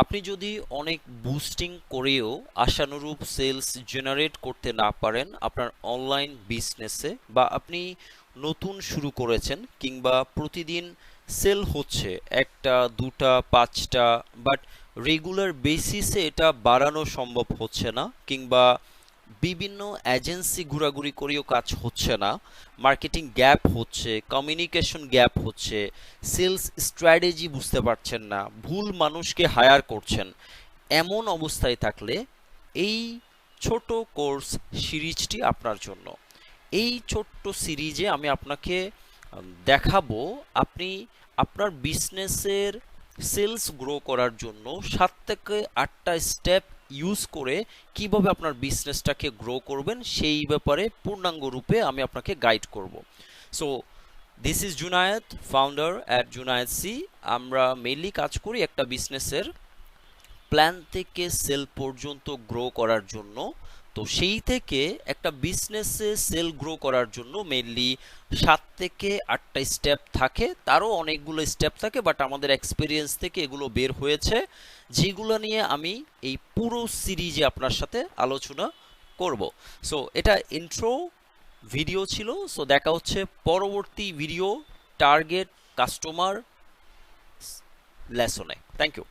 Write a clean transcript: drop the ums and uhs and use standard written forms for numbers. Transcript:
আপনি যদি অনেক বুস্টিং করেও আশানুরূপ সেলস জেনারেট করতে না পারেন আপনার অনলাইন বিজনেসে, বা আপনি নতুন শুরু করেছেন কিংবা প্রতিদিন সেল হচ্ছে একটা দুটা পাঁচটা, বাট রেগুলার বেসিসে এটা বাড়ানো সম্ভব হচ্ছে না, কিংবা বিভিন্ন এজেন্সি ঘোরাঘুরি করেও কাজ হচ্ছে না, মার্কেটিং গ্যাপ হচ্ছে, কমিউনিকেশন গ্যাপ হচ্ছে, সেলস স্ট্র্যাটেজি বুঝতে পারছেন না, ভুল মানুষকে হায়ার করছেন, এমন অবস্থায় থাকলে এই ছোট কোর্স সিরিজটি আপনার জন্য। এই ছোট্ট সিরিজে আমি আপনাকে দেখাবো আপনি আপনার বিজনেসের সেলস গ্রো করার জন্য 7 থেকে 8টা স্টেপ ইউজ করে কিভাবে আপনার বিজনেসটাকে গ্রো করবেন সেই ব্যাপারে পূর্ণাঙ্গ রূপে আমি আপনাকে গাইড করব। So this is Junaid, founder at Junaid C. আমরা মেইনলি কাজ করি একটা বিজনেসের প্ল্যান থেকে সেল পর্যন্ত গ্রো করার জন্য। তো সেই থেকে একটা বিজনেসে সেল গ্রো করার জন্য মেইনলি 7 থেকে 8টা স্টেপ থাকে, তারও অনেকগুলো স্টেপ থাকে, বাট আমাদের এক্সপিরিয়েন্স থেকে এগুলো বের হয়েছে, যেগুলো নিয়ে আমি এই পুরো সিরিজে আপনার সাথে আলোচনা করব। সো এটা ইন্ট্রো ভিডিও ছিল। সো দেখা হচ্ছে পরবর্তী ভিডিও টার্গেট কাস্টমার লেসনে। Thank you.